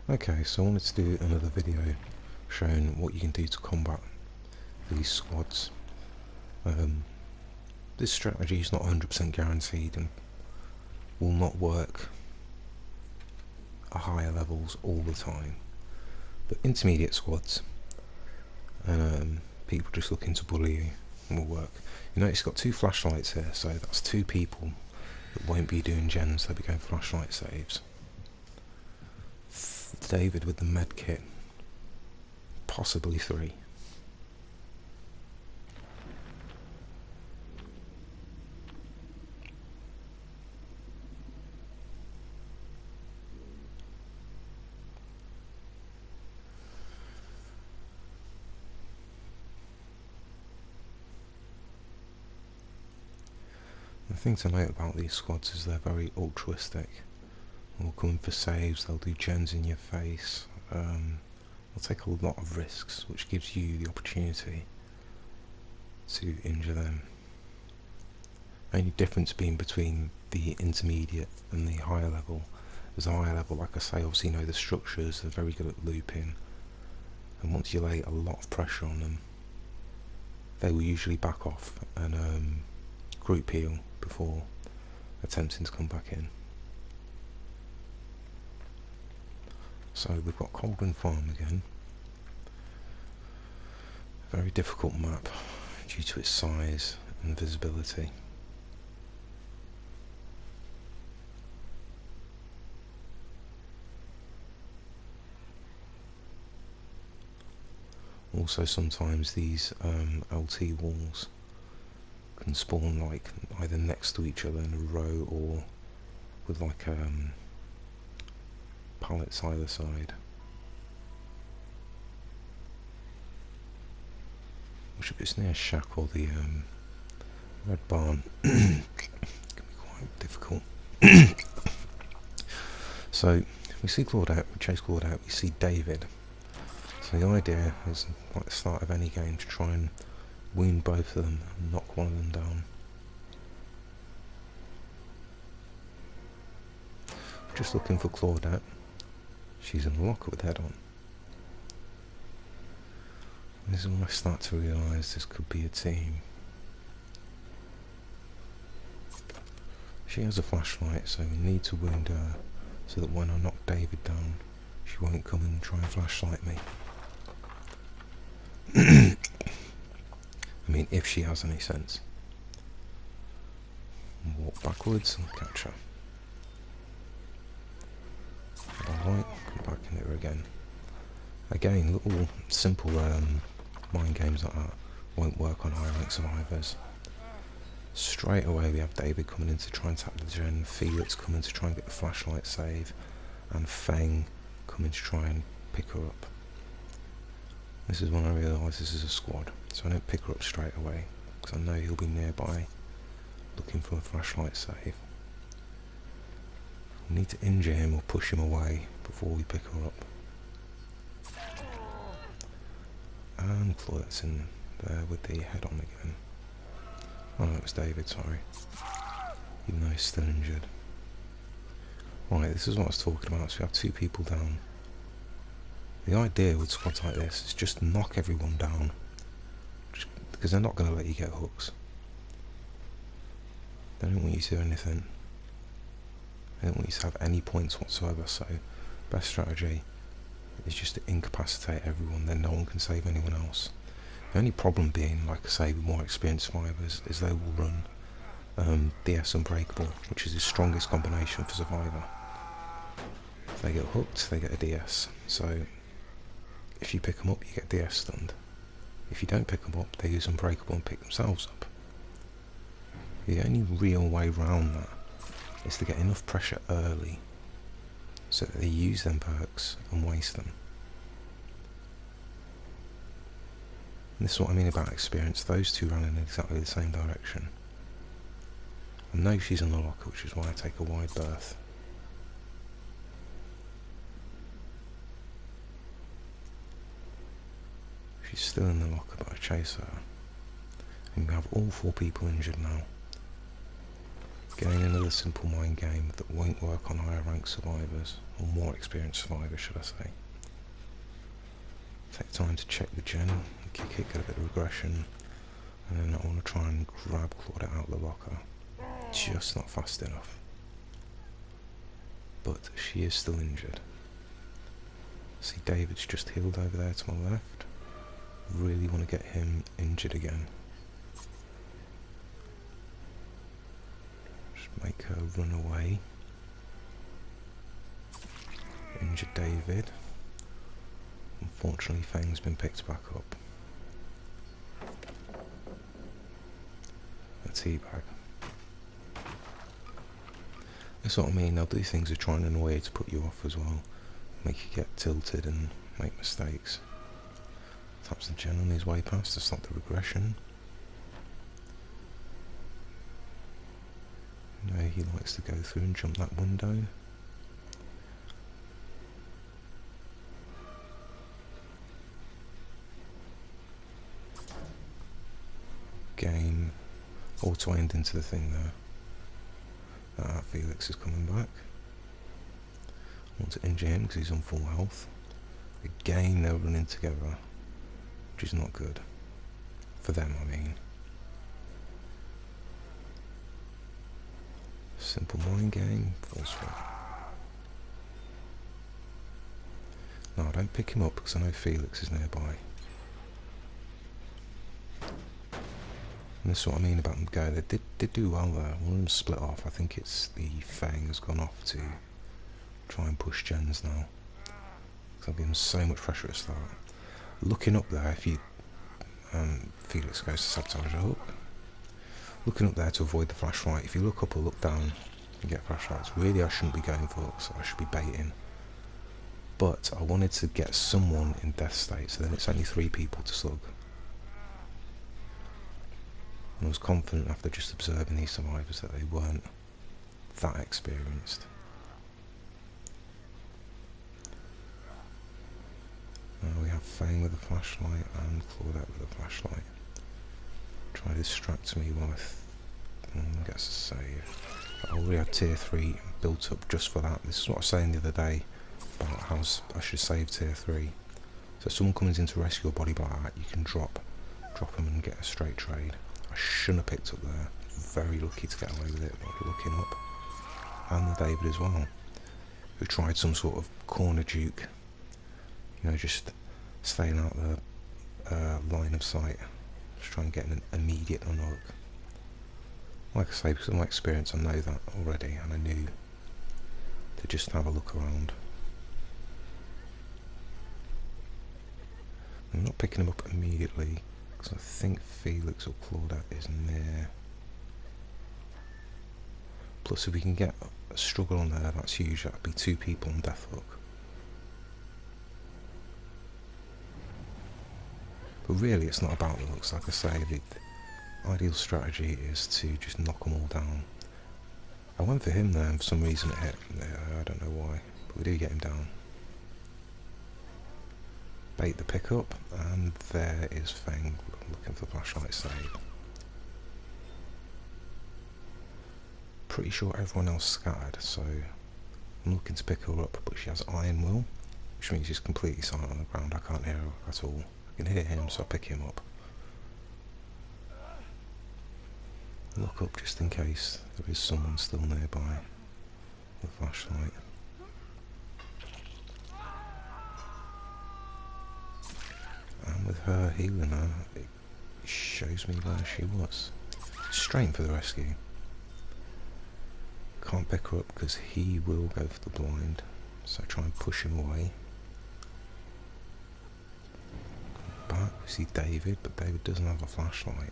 Okay, so I wanted to do another video showing what you can do to combat these squads. This strategy is not 100% guaranteed and will not work at higher levels all the time, but intermediate squads and people just looking to bully you will work. You notice it's got two flashlights here, so that's two people that won't be doing gens, they'll be going flashlight saves. David with the med kit, possibly three. The thing to note about these squads is they're very altruistic. They'll come in for saves, they'll do gens in your face, they'll take a lot of risks, which gives you the opportunity to injure them. Only difference being between the intermediate and the higher level is the higher level, like I say, obviously know the structures, they're very good at looping, and once you lay a lot of pressure on them, they will usually back off and group heal before attempting to come back in. So we've got Cauldron Farm again. A very difficult map due to its size and visibility. Also sometimes these LT walls can spawn like either next to each other in a row or with like pallets either side, which if it's near Shack or the Red Barn can be quite difficult. So we see Claude out, we chase Claude out, we see David. So the idea is, like the start of any game, to try and wound both of them and knock one of them down. Just looking for Claudette. She's in the locker with head on. This is when I start to realise this could be a team. She has a flashlight, so we need to wound her so that when I knock David down, she won't come and try and flashlight me. I mean, if she has any sense. Walk backwards and catch her. Alright, come back and hit her again. Again, little simple mind games like that won't work on high rank survivors. Straight away we have David coming in to try and tap the gen, Felix coming to try and get the flashlight save, and Feng coming to try and pick her up. This is when I realise this is a squad, so I don't pick her up straight away, because I know he'll be nearby looking for a flashlight save. We need to injure him or push him away before we pick her up. And Claudette's in there with the head on again. Oh no, it was David, sorry. Even though he's still injured. Right, this is what I was talking about, so we have two people down. The idea with squads like this is just knock everyone down, because they're not going to let you get hooks. They don't want you to do anything. They don't want you to have any points whatsoever, so best strategy is just to incapacitate everyone, then no one can save anyone else. The only problem being, like I say, with more experienced survivors, is they will run DS Unbreakable, which is the strongest combination for Survivor. If they get hooked, they get a DS, so if you pick them up, you get DS stunned. If you don't pick them up, they use Unbreakable and pick themselves up. The only real way round that is to get enough pressure early so that they use them perks and waste them. And this is what I mean about experience. Those two run in exactly the same direction. I know she's in the locker, which is why I take a wide berth. She's still in the locker, but I chase her. And we have all four people injured now. Again, another simple mind game that won't work on higher ranked survivors, or more experienced survivors should I say. Take time to check the gen, kick it, get a bit of regression, and then I want to try and grab Claudette out of the locker. Just not fast enough. But she is still injured. See, David's just healed over there to my left. Really want to get him injured again. Just make her run away. Injured David. Unfortunately, Fang's been picked back up. A teabag. That's what I mean, they'll do things to try and annoy you to put you off as well. Make you get tilted and make mistakes. Taps the gen on his way past to stop the regression. You know, he likes to go through and jump that window. Game auto-aimed into the thing there. Felix is coming back. I want to injure him because he's on full health. Again, they're running together, which is not good. For them, I mean. Simple mind game, falls through. No, don't pick him up because I know Felix is nearby. And that's what I mean about them going. They did do well there. One of them split off. I think it's the Fang has gone off to try and push gens now. Because I've given so much pressure at the start. Looking up there, if you... Felix goes to sabotage a hook. Looking up there to avoid the flashlight. If you look up or look down, you get flashlights. Really, I shouldn't be going for hooks. I should be baiting. But I wanted to get someone in death state, so then it's only 3 people to slug. And I was confident after just observing these survivors that they weren't that experienced. Now we have Fang with a flashlight and Claudette with a flashlight. Try to distract me while I get a save. I already had tier 3 built up just for that. This is what I was saying the other day about how I should save tier 3. So if someone comes in to rescue your body by that, you can drop them and get a straight trade. I shouldn't have picked up there. Very lucky to get away with it by looking up. And David as well, who tried some sort of corner juke. You know, just staying out the line of sight. Just trying to get an immediate unhook. Like I say, because of my experience, I know that already, and I knew to just have a look around. I'm not picking him up immediately, because I think Felix or Claudette is near. Plus, if we can get a struggle on there, that's huge. That'd be 2 people on death hook. But really, it's not about the hooks. Like I say, the ideal strategy is to just knock them all down. I went for him there, and for some reason it hit. I don't know why, but we do get him down. Bait the pickup, and there is Fang looking for flashlight save. Pretty sure everyone else scattered, so I'm looking to pick her up, but she has iron will, which means she's completely silent on the ground. I can't hear her at all. I can hear him, so I pick him up. Look up just in case there is someone still nearby with a flashlight. And with her healing her, it shows me where she was. Straight for the rescue. Can't pick her up because he will go for the blind, so I try and push him away. Back, we see David, but David doesn't have a flashlight.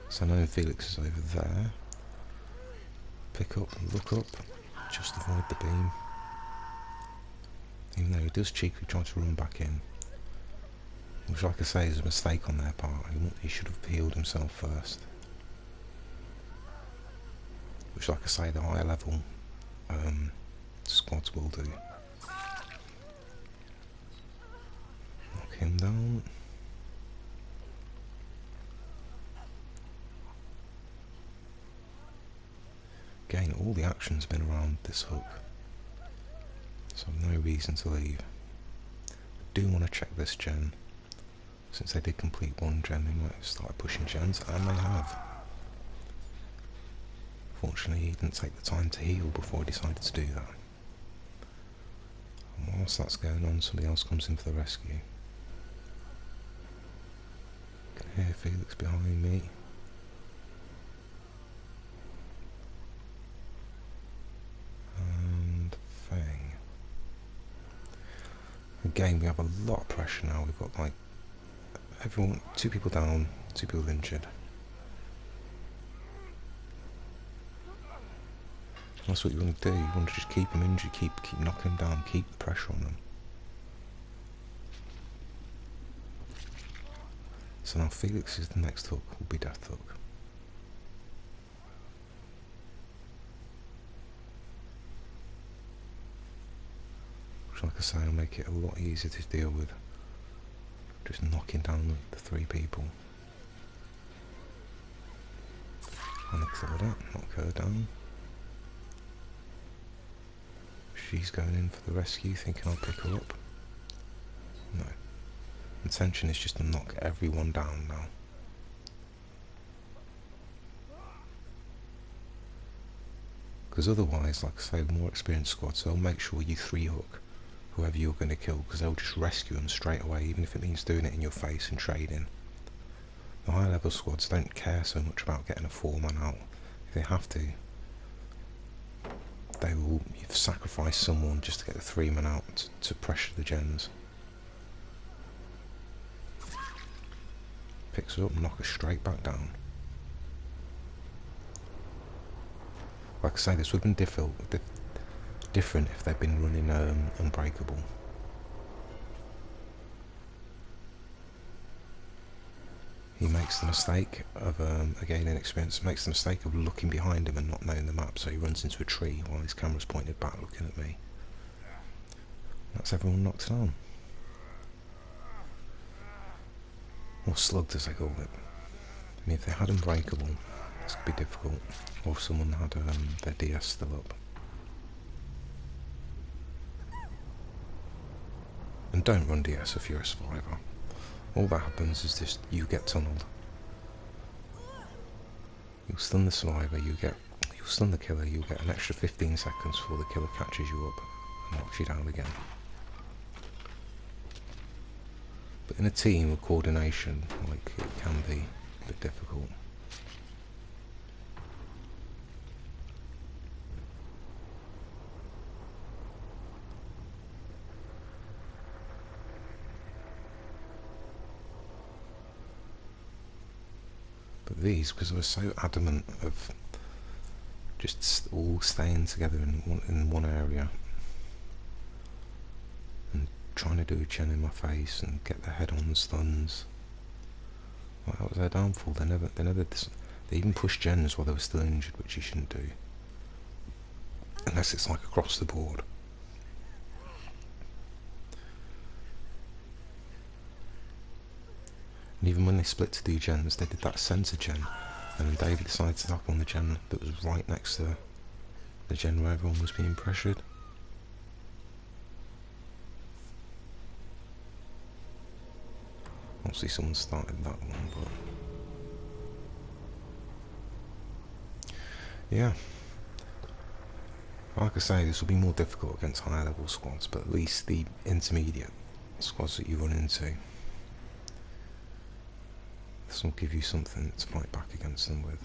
So I know Felix is over there. Pick up, look up, just avoid the beam. Even though he does cheekily try to run back in. Which, like I say, is a mistake on their part. He should have healed himself first. Which, like I say, the higher level squads will do. Knock him down. Again, all the action's been around this hook, so I've no reason to leave. I do want to check this gen. Since they did complete one gen, they might have started pushing gens, and they have. Fortunately, he didn't take the time to heal before he decided to do that. And whilst that's going on, somebody else comes in for the rescue. I can hear Felix behind me. And Fang. Again, we have a lot of pressure now. We've got like everyone, 2 people down, 2 people injured. That's what you want to do. You want to just keep them injured, keep knocking them down, keep the pressure on them. So now Felix is the next hook, will be Death Hook. Which, like I say, will make it a lot easier to deal with. Just knocking down the 3 people. And Claude out, knock her down. She's going in for the rescue, thinking I'll pick her up. No. Intention is just to knock everyone down now. Because otherwise, like I say, more experienced squads, they'll make sure you 3-hook whoever you're going to kill, because they'll just rescue them straight away, even if it means doing it in your face and trading. The higher level squads don't care so much about getting a 4-man out. If they have to, they will sacrifice someone just to get the 3-man out to pressure the gens. Picks her up and knock her straight back down. Like I say, this would have been different if they'd been running Unbreakable. He makes the mistake of, again inexperienced, makes the mistake of looking behind him and not knowing the map, so he runs into a tree while his camera's pointed back looking at me. That's everyone knocked down. Or slugged as they call it. I mean, if they had Unbreakable, this could be difficult. Or if someone had their DS still up. And don't run DS if you're a survivor. All that happens is just you get tunnelled. You'll stun the survivor, you'll stun the killer, you'll get an extra 15 seconds before the killer catches you up and knocks you down again. But in a team with coordination, like, it can be a bit difficult. But these, because I was so adamant of just all staying together in one area and trying to do a gen in my face and get their head on the stuns, well, that was their downfall. They even pushed gens while they were still injured, which you shouldn't do unless it's like across the board. And even when they split to do gens, they did that centre gen, and then David decided to tap on the gen that was right next to the gen where everyone was being pressured. Obviously someone started that one, but yeah. Like I say, this will be more difficult against higher level squads, but at least the intermediate squads that you run into, this will give you something to fight back against them with.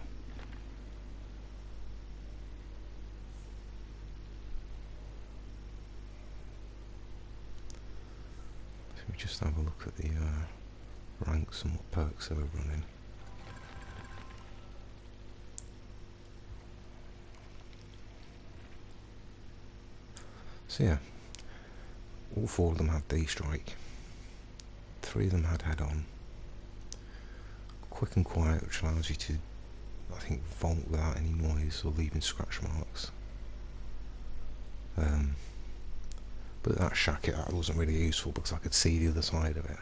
So we just have a look at the ranks and what perks they were running. So yeah, all 4 of them had D-Strike, 3 of them had head-on, quick and quiet, which allows you to, I think, vault without any noise or leaving scratch marks. But that shacket, that wasn't really useful because I could see the other side of it.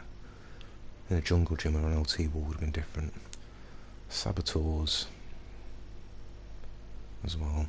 In a jungle gym or an LT wall would have been different. Saboteurs as well.